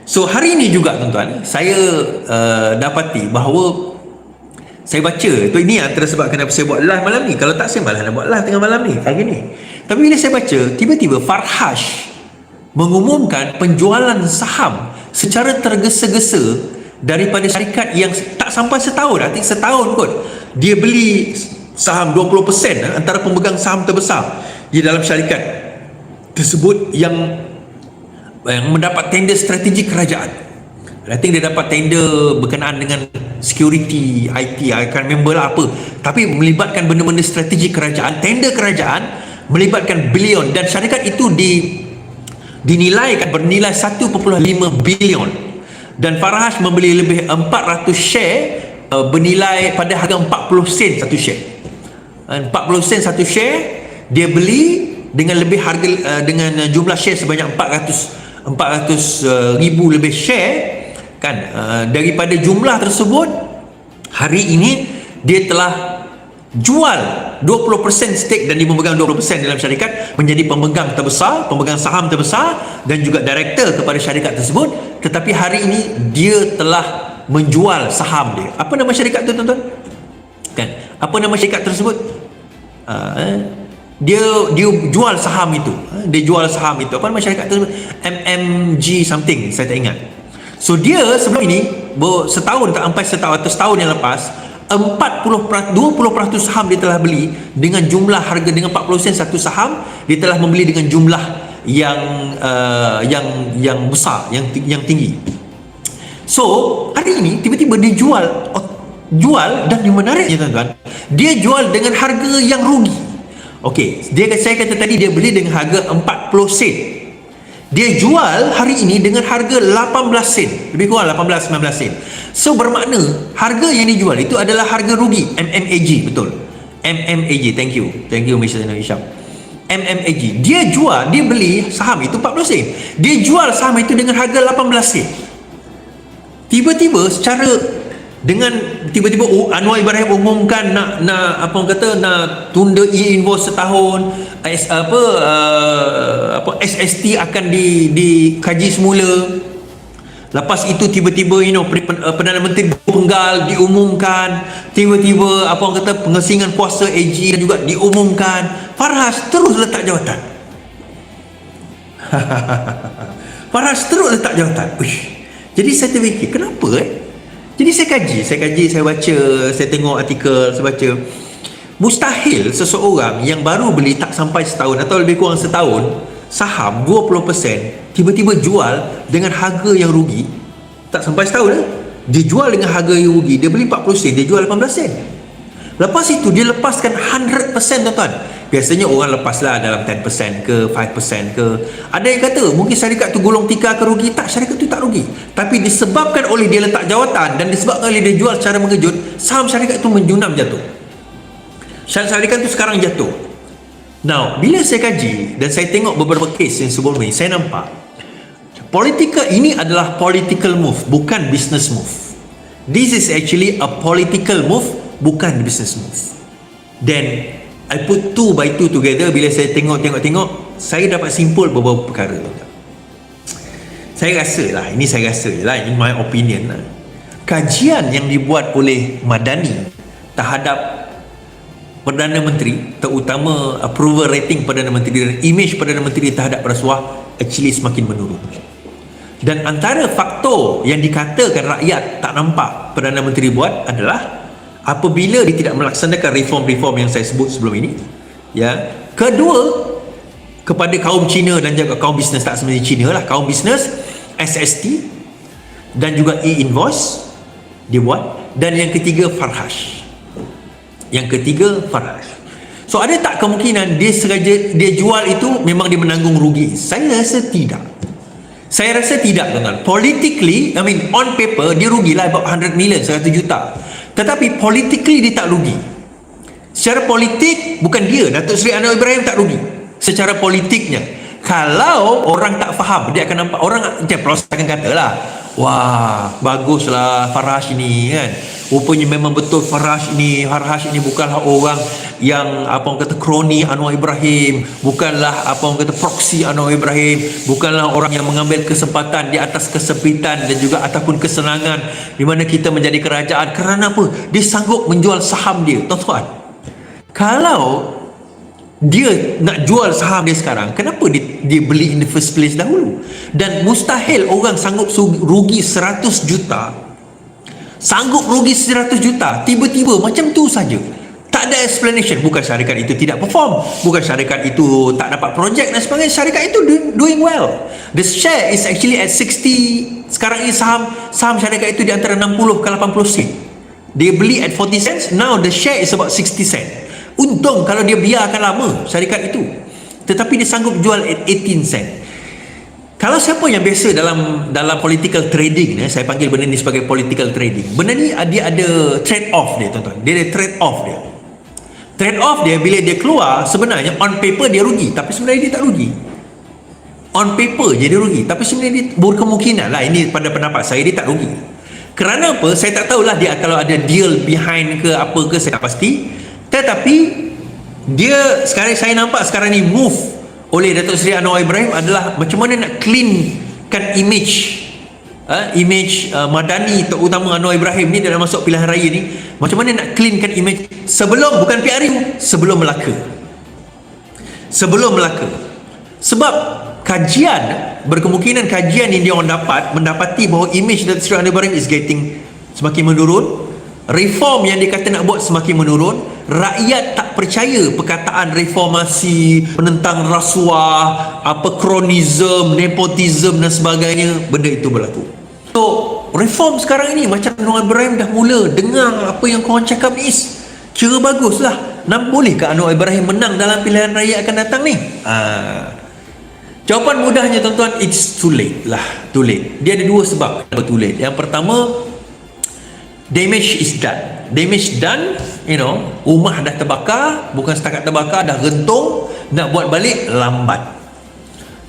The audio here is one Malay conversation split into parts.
So hari ini juga tuan-tuan, saya dapati bahawa saya baca, tu ini antara sebab kenapa saya buat live malam ni. Kalau tak, saya malah nak buat live tengah malam ni, pagi ni. Tapi bila saya baca, tiba-tiba Farhash mengumumkan penjualan saham secara tergesa-gesa daripada syarikat yang tak sampai setahun, artinya setahun kot dia beli saham 20% antara pemegang saham terbesar di dalam syarikat tersebut yang mendapat tender strategi kerajaan. I think dia dapat tender berkenaan dengan security, IT, I can't remember lah apa, tapi melibatkan benda-benda strategi kerajaan, tender kerajaan melibatkan bilion, dan syarikat itu dinilaikan bernilai 1.5 bilion, dan Farhash membeli lebih 400 share bernilai pada harga 40 sen satu share. 40 sen satu share dia beli dengan lebih harga, dengan jumlah share sebanyak 400 ribu lebih share kan. Daripada jumlah tersebut, hari ini dia telah jual 20% stake dan dia memegang 20% dalam syarikat, menjadi pemegang terbesar, pemegang saham terbesar dan juga director kepada syarikat tersebut. Tetapi hari ini dia telah menjual saham dia. Apa nama syarikat tu tuan-tuan? Kan? Apa nama syarikat tersebut? Dia jual saham itu. Dia jual saham itu. Apa nama syarikat tersebut? MMG something, saya tak ingat. So dia sebelum ini, setahun tak sampai setahun atau setahun yang lepas, 20% saham dia telah beli dengan jumlah harga, dengan 40 sen satu saham, dia telah membeli dengan jumlah yang besar, yang tinggi. So hari ini tiba-tiba dia jual dan yang menariknya tuan-tuan, dia jual dengan harga yang rugi. Okey, saya kata tadi dia beli dengan harga 40 sen. Dia jual hari ini dengan harga 18 sen, lebih kurang 18-19 sen. So bermakna harga yang dijual itu adalah harga rugi. MMAG, betul, MMAG, thank you Mr. Isham. MMAG, dia beli saham itu 40 sen, dia jual saham itu dengan harga 18 sen. Tiba-tiba Anwar Ibrahim umumkan nak nak tunda e-invoice setahun, SST akan dikaji semula. Lepas itu tiba-tiba Perdana Menteri Penggal diumumkan, tiba-tiba pengesingan kuasa AG dan juga diumumkan. Farhash terus letak jawatan. Farhash terus letak jawatan. Uish. Jadi saya terfikir, kenapa Jadi saya kaji, saya baca, saya tengok artikel, saya baca. Mustahil seseorang yang baru beli tak sampai setahun atau lebih kurang setahun saham 20% tiba-tiba jual dengan harga yang rugi. Tak sampai setahun dia jual dengan harga yang rugi. Dia beli 40 sen, dia jual 18 sen. Lepas itu dia lepaskan 100% tuan-tuan. Biasanya orang lepaslah dalam 10% ke 5% ke. Ada yang kata mungkin syarikat tu gulung tikar ke rugi. Tak, syarikat tu tak rugi. Tapi disebabkan oleh dia letak jawatan dan disebabkan oleh dia jual secara mengejut, saham syarikat tu menjunam jatuh. Syarikat tu sekarang jatuh. Now, bila saya kaji dan saya tengok beberapa kes yang sebelum ini, saya nampak ini adalah political move, bukan business move. This is actually a political move, bukan business move. Then I put 2 by 2 together. Bila saya tengok, saya dapat simpul beberapa perkara. Saya rasa lah, in my opinion lah, kajian yang dibuat oleh Madani terhadap Perdana Menteri, terutama approval rating Perdana Menteri dan image Perdana Menteri terhadap rasuah, actually semakin menurun. Dan antara faktor yang dikatakan rakyat tak nampak Perdana Menteri buat adalah apabila dia tidak melaksanakan reform-reform yang saya sebut sebelum ini, ya. Kedua, kepada kaum Cina dan juga kaum bisnes, tak sebenarnya Cina lah, kaum bisnes, SST dan juga e-invoice dia buat. Dan yang ketiga Farhash. So ada tak kemungkinan dia sengaja dia jual itu memang dia menanggung rugi? Saya rasa tidak, tuan-tuan. Politically, on paper dia rugilah about 100 million, 100 juta. Tetapi politically dia tak rugi. Secara politik, bukan dia, Datuk Seri Anwar Ibrahim tak rugi secara politiknya. Kalau orang tak faham, dia akan nampak, orang macam Prof akan kata lah, Wah, baguslah Farhas ini kan. Rupanya memang betul Farhas ini bukanlah orang yang apa orang kata kroni Anwar Ibrahim, bukanlah apa orang kata proksi Anwar Ibrahim, bukanlah orang yang mengambil kesempatan di atas kesempitan dan juga ataupun kesenangan di mana kita menjadi kerajaan. Kerana apa? Dia sanggup menjual saham dia. Tuan-tuan, kalau dia nak jual saham dia sekarang, kenapa dia beli in the first place dahulu? Dan mustahil orang sanggup rugi 100 juta, tiba-tiba macam tu saja, tak ada explanation. Bukan syarikat itu tidak perform, bukan syarikat itu tak dapat projek dan sebagainya. Syarikat itu doing well. The share is actually at 60. Sekarang ini saham syarikat itu di antara 60 ke 80 sen. Dia beli at 40 cents, now the share is about 60 cent. Untung kalau dia biarkan lama syarikat itu, tetapi dia sanggup jual at 18 sen. Kalau siapa yang biasa dalam political trading, saya panggil benda ni sebagai political trading. Benda ni dia ada trade off dia, tuan-tuan. Dia ada trade off dia. Trade off dia bila dia keluar, sebenarnya on paper dia rugi, tapi sebenarnya dia tak rugi. On paper je dia rugi, tapi sebenarnya dia berkemungkinan lah, ini pada pendapat saya, dia tak rugi. Kerana apa? Saya tak tahulah dia kalau ada deal behind ke apa ke, saya tak pasti. Tetapi dia sekarang, saya nampak sekarang ni move oleh Datuk Seri Anwar Ibrahim adalah macam mana nak cleankan image Madani, terutama Anwar Ibrahim ni dalam masuk pilihan raya ni. Macam mana nak cleankan image sebelum, bukan PRU, sebelum Melaka. Sebab kajian, berkemungkinan kajian yang dia orang mendapati bahawa image Datuk Seri Anwar Ibrahim is getting semakin menurun. Reform yang dia kata nak buat semakin menurun. Rakyat tak percaya perkataan reformasi, penentang rasuah, kronism, nepotism dan sebagainya. Benda itu berlaku. So, reform sekarang ini macam Anwar Ibrahim dah mula dengar apa yang korang cakap ni, kira bagus lah. Bolehkah Anwar Ibrahim menang dalam pilihan raya akan datang ni? Jawapan mudahnya, tuan-tuan, it's too late lah. Too late. Dia ada dua sebab too late. Yang pertama, damage is done, rumah dah terbakar, bukan setakat terbakar, dah rentung, nak buat balik lambat.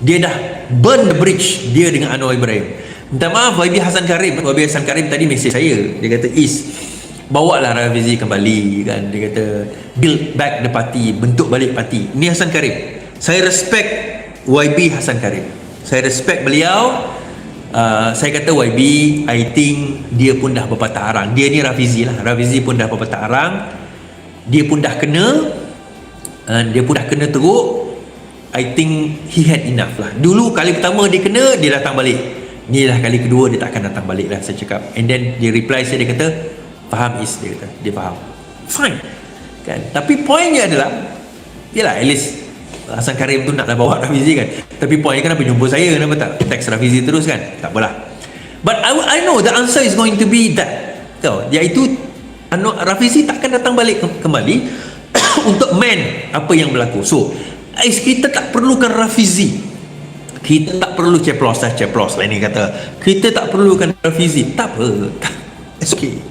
Dia dah burn the bridge, dia dengan Anwar Ibrahim. Minta maaf, YB Hassan Karim tadi mesej saya, dia kata, bawa lah Rafizi kembali kan. Dia kata build back the party, bentuk balik parti. Ni Hassan Karim, saya respect YB Hassan Karim, saya respect beliau. Saya kata YB, I think dia pun dah berpatah arang. Dia ni Rafizi pun dah berpatah arang. Dia pun dah kena teruk. I think he had enough lah. Dulu kali pertama dia kena, dia datang balik. Ni dah kali kedua, dia tak akan datang balik lah, saya cakap. And then dia reply saya, dia kata faham dia kata, dia faham. Fine kan? Tapi poinnya adalah, yelah, at least Hassan Karim tu naklah bawa Rafizi kan. Tapi poinnya, kenapa jumpa saya, kenapa tak teks Rafizi terus kan? Tak apalah. But I know the answer is going to be that, iaitu Rafizi takkan datang balik kembali untuk mend apa yang berlaku. So kita tak perlukan Rafizi, kita tak perlu ceplos lah ini kata, kita tak perlukan Rafizi. Tak apa, it's okay.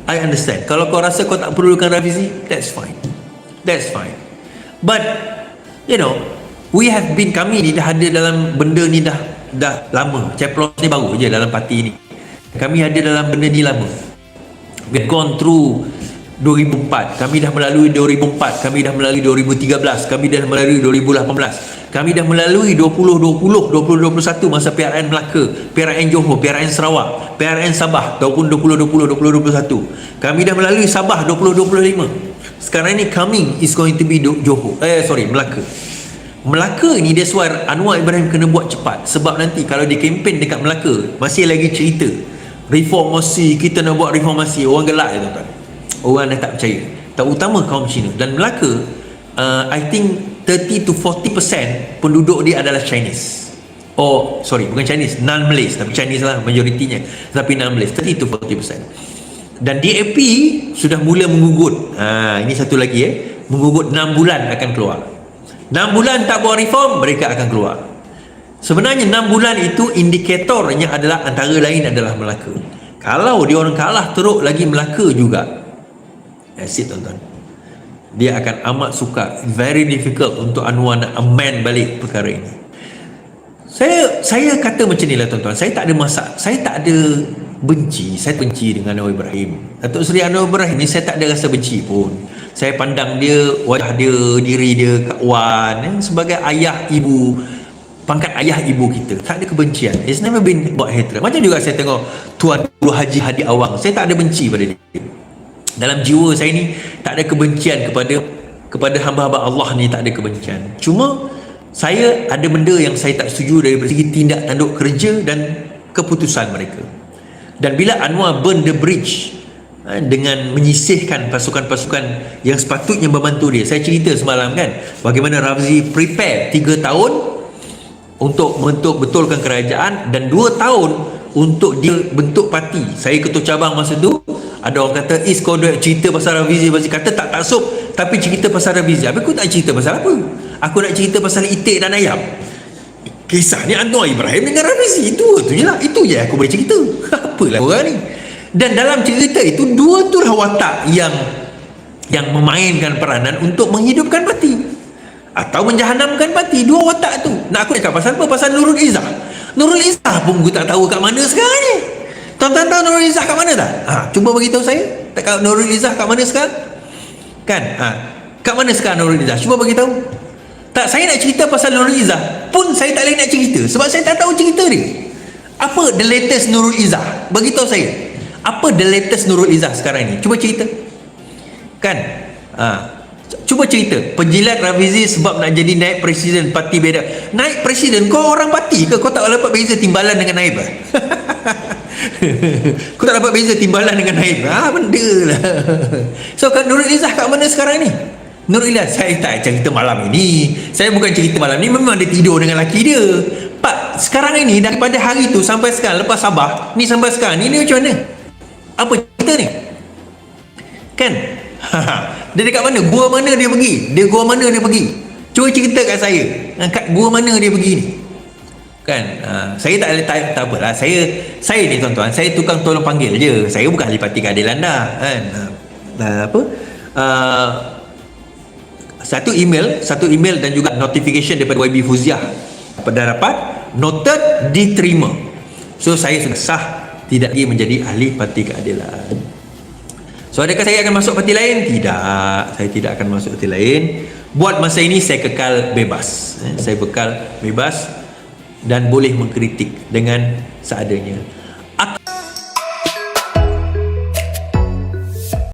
I understand. Kalau kau rasa kau tak perlukan Rafizi, that's fine. But kami ni dah ada dalam benda ni dah lama. Ceplos ni baru je dalam parti ni. Kami ada dalam benda ni lama. We have gone through 2004, kami dah melalui 2004, kami dah melalui 2013, kami dah melalui 2018, kami dah melalui 2020, 2021 masa PRN Melaka, PRN Johor, PRN Sarawak, PRN Sabah tahun 2020, 2021. Kami dah melalui Sabah 2025. Sekarang ni coming is going to be Melaka. Melaka ni, that's why Anwar Ibrahim kena buat cepat. Sebab nanti kalau dia kempen dekat Melaka, masih lagi cerita reformasi, kita nak buat reformasi, orang gelak je, tuan-tuan. Orang dah tak percaya, terutama kaum Cina. Dan Melaka, I think 30 to 40% penduduk dia adalah Chinese. Bukan Chinese, non-Malays. Tapi Chinese lah majoritinya, tapi non-Malays, 30 to 40%. Dan DAP sudah mula menggugut. Ini satu lagi, menggugut 6 bulan akan keluar. 6 bulan tak buat reform, mereka akan keluar. Sebenarnya 6 bulan itu indikatornya adalah, antara lain adalah Melaka. Kalau dia orang kalah teruk lagi Melaka juga, that's it, tuan-tuan. Dia akan amat sukar, very difficult untuk Anwar nak amend balik perkara ini. Saya kata macam ni lah tuan-tuan, saya tak ada masak, saya tak ada benci, saya benci dengan Anwar Ibrahim. Datuk Seri Anwar Ibrahim ni saya tak ada rasa benci pun. Saya pandang dia, wajah dia, diri dia, Kak Wan, sebagai ayah ibu, pangkat ayah ibu kita. Tak ada kebencian. It's never been about hatred. Macam juga saya tengok Tuan Guru Haji Hadi Awang, saya tak ada benci pada dia. Dalam jiwa saya ni tak ada kebencian kepada hamba-hamba Allah ni, tak ada kebencian. Cuma saya ada benda yang saya tak setuju dari segi tindak tanduk kerja dan keputusan mereka. Dan bila Anwar burn the bridge dengan menyisihkan pasukan-pasukan yang sepatutnya membantu dia, saya cerita semalam kan bagaimana Rafizi prepare 3 tahun untuk betulkan kerajaan dan 2 tahun untuk dia bentuk parti. Saya ketua cabang masa tu, ada orang kata kau dah cerita pasal Rafizi, kata tak taksub tapi cerita pasal Rafizi. Habis aku tak cerita pasal apa, aku nak cerita pasal itik dan ayam. Kisah ni Anwar Ibrahim dengan Rafizi, itu je lah, itu je aku boleh cerita. Apalah orang ni. Dan dalam cerita itu, dua tu lah watak yang memainkan peranan untuk menghidupkan parti atau menjahanamkan parti. Dua watak tu. Nak aku cakap pasal apa? Pasal Nurul Izzah. Nurul Izzah pun aku tak tahu kat mana sekarang ni. Tuan-tuan tahu Nurul Izzah kat mana tak? Cuba beritahu saya. Tak, Nurul Izzah kat mana sekarang? Kan? Kat mana sekarang Nurul Izzah? Cuba beritahu. Tak, saya nak cerita pasal Nurul Izzah pun saya tak boleh nak cerita sebab saya tak tahu cerita dia. Apa the latest Nurul Izzah? Beritahu saya. Apa the latest Nurul Izzah sekarang ni? Cuba cerita. Kan? Cuba cerita. Penjilat Rafizi sebab nak jadi naib presiden parti beda. Naib presiden, kau orang parti ke? Kau tak dapat beza timbalan dengan naib? Kau tak dapat beza timbalan dengan naib? Benda lah. So Nurul Izzah kat mana sekarang ni? Nurul Izzah, saya tak cerita malam ini. Saya bukan cerita malam ni, memang dia tidur dengan laki dia. Pak, sekarang ini daripada hari tu sampai sekarang, lepas Sabah ni sampai sekarang ni macam mana? Apa cerita ni? Kan? Dia dekat mana? Gua mana dia pergi? Gua mana dia pergi? Cuba cerita kat saya. Kat gua mana dia pergi ni? Kan? Saya tak apalah. Saya ni tuan-tuan, saya tukang tolong panggil je. Saya bukan ahli parti keadilan dah. Kan? Satu email dan juga notification daripada YB Fuziah pada rapat noted diterima. So saya sudah sah tidak lagi menjadi ahli parti keadilan. So adakah saya akan masuk parti lain? Tidak, saya tidak akan masuk parti lain. Buat masa ini saya kekal bebas. Saya kekal bebas dan boleh mengkritik dengan seadanya.